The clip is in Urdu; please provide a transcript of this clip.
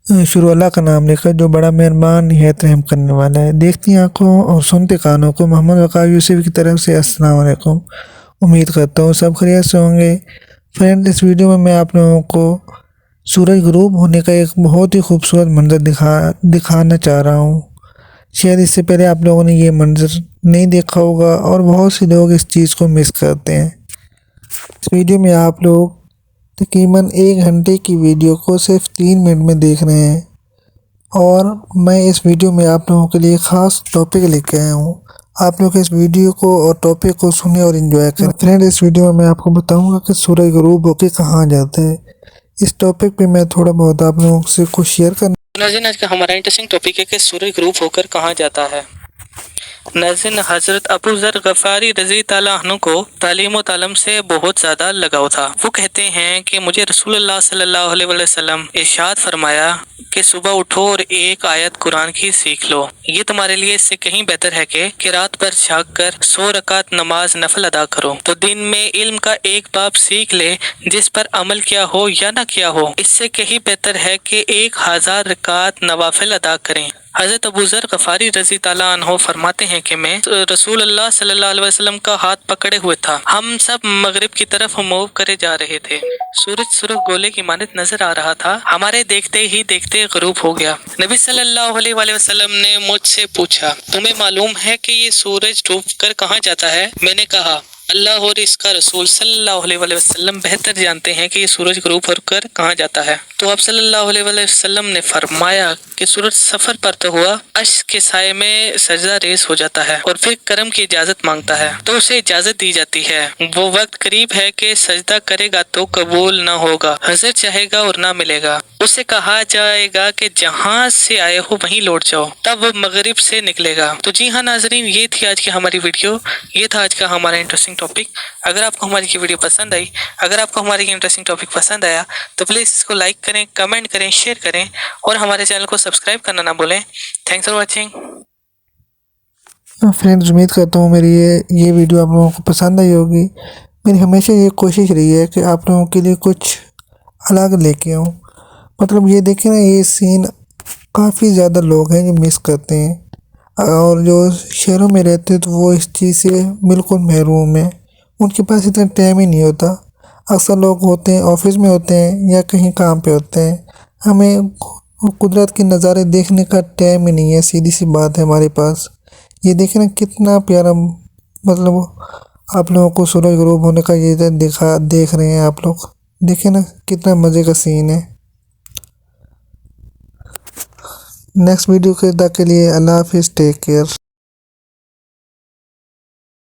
شروع اللہ کا نام لے کر جو بڑا مہربان نہایت رحم کرنے والا ہے۔ دیکھتی آنکھوں اور سنتے کانوں کو محمد وقار یوسف کی طرف سے السلام علیکم۔ امید کرتا ہوں سب خیریت سے ہوں گے۔ فرینڈ، اس ویڈیو میں آپ لوگوں کو سورج غروب ہونے کا ایک بہت ہی خوبصورت منظر دکھانا چاہ رہا ہوں۔ شاید اس سے پہلے آپ لوگوں نے یہ منظر نہیں دیکھا ہوگا اور بہت سے لوگ اس چیز کو مس کرتے ہیں۔ اس ویڈیو میں آپ لوگ تقریباً 1 گھنٹے کی ویڈیو کو صرف 3 منٹ میں دیکھ رہے ہیں، اور میں اس ویڈیو میں آپ لوگوں کے لیے خاص ٹاپک لے کے آیا ہوں۔ آپ لوگ اس ویڈیو کو اور ٹاپک کو سنیں اور انجوائے کریں۔ فرینڈ، اس ویڈیو میں آپ کو بتاؤں گا کہ سورج غروب ہو کے کہاں جاتا ہے۔ اس ٹاپک پہ میں تھوڑا بہت آپ لوگوں سے کچھ شیئر کرنا۔ ناظرین، آج کا ہمارا انٹرسٹنگ ٹاپک ہے کہ سورج غروب ہو کر کہاں جاتا ہے۔ ناظرین، حضرت ابو ذر غفاری رضی اللہ عنہ کو تعلیم و تعلم سے بہت زیادہ لگاؤ تھا۔ وہ کہتے ہیں کہ مجھے رسول اللہ صلی اللہ علیہ وسلم ارشاد فرمایا کہ صبح اٹھو اور ایک آیت قرآن کی سیکھ لو، یہ تمہارے لیے اس سے کہیں بہتر ہے کہ رات بھر جاگ کر 100 رکعت نماز نفل ادا کرو۔ تو دن میں علم کا ایک باب سیکھ لے، جس پر عمل کیا ہو یا نہ کیا ہو، اس سے کہیں بہتر ہے کہ 1000 رکعت نوافل ادا کریں۔ حضرت ابو ذر غفاری رضی اللہ عنہ فرماتے ہیں کہ میں رسول اللہ صلی اللہ علیہ وسلم کا ہاتھ پکڑے ہوئے تھا۔ ہم سب مغرب کی طرف موو کرے جا رہے تھے۔ سورج سرخ گولے کی مانند نظر آ رہا تھا۔ ہمارے دیکھتے ہی دیکھتے غروب ہو گیا۔ نبی صلی اللہ علیہ وسلم نے مجھ سے پوچھا، تمہیں معلوم ہے کہ یہ سورج ڈوب کر کہاں جاتا ہے؟ میں نے کہا، اللہ اور اس کا رسول صلی اللہ علیہ وسلم بہتر جانتے ہیں کہ یہ سورج غروب ہو کر کہاں جاتا ہے۔ تو آپ صلی اللہ علیہ وسلم نے فرمایا کہ سورج سفر پر تو ہوا، عرش کے سائے میں سجدہ ریز ہو جاتا ہے اور پھر کرم کی اجازت مانگتا ہے تو اسے اجازت دی جاتی ہے۔ وہ وقت قریب ہے کہ سجدہ کرے گا تو قبول نہ ہوگا، حضر چاہے گا اور نہ ملے گا۔ اسے کہا جائے گا کہ جہاں سے آئے ہو وہیں لوٹ جاؤ، تب وہ مغرب سے نکلے گا۔ تو جی ہاں ناظرین، یہ تھی آج کی ہماری ویڈیو، یہ تھا آج کا ہمارا انٹرسٹنگ ٹاپک۔ اگر آپ کو ہماری یہ ویڈیو پسند آئی، اگر آپ کو ہماری یہ انٹرسٹنگ ٹاپک پسند آیا تو پلیز اس کو لائک کریں، کمنٹ کریں، شیئر کریں اور ہمارے چینل کو سبسکرائب کرنا نہ بھولیں۔ Thanks for watching. فرینڈز، امید کرتا ہوں میری یہ ویڈیو آپ لوگوں کو پسند آئی ہوگی۔ میری ہمیشہ یہ کوشش رہی ہے کہ آپ لوگوں کے لیے کچھ الگ لے کے آؤں۔ مطلب یہ دیکھیں نا، یہ سین کافی زیادہ لوگ ہیں جو مس کرتے ہیں، اور جو شہروں میں رہتے ہیں تو وہ اس چیز سے بالکل محروم ہیں، ان کے پاس اتنا ٹائم ہی نہیں ہوتا۔ اکثر لوگ ہوتے ہیں آفس میں ہوتے ہیں یا کہیں کام پہ ہوتے ہیں، ہمیں قدرت کے نظارے دیکھنے کا ٹائم ہی نہیں ہے، سیدھی سی بات ہے ہمارے پاس۔ یہ دیکھیں نا کتنا پیارا، مطلب آپ لوگوں کو سورج غروب ہونے کا یہ دیکھ رہے ہیں آپ لوگ، دیکھیں نا کتنا مزے کا سین ہے۔ نیکسٹ ویڈیو تک کے لیے اللہ حافظ، ٹیک کیئر۔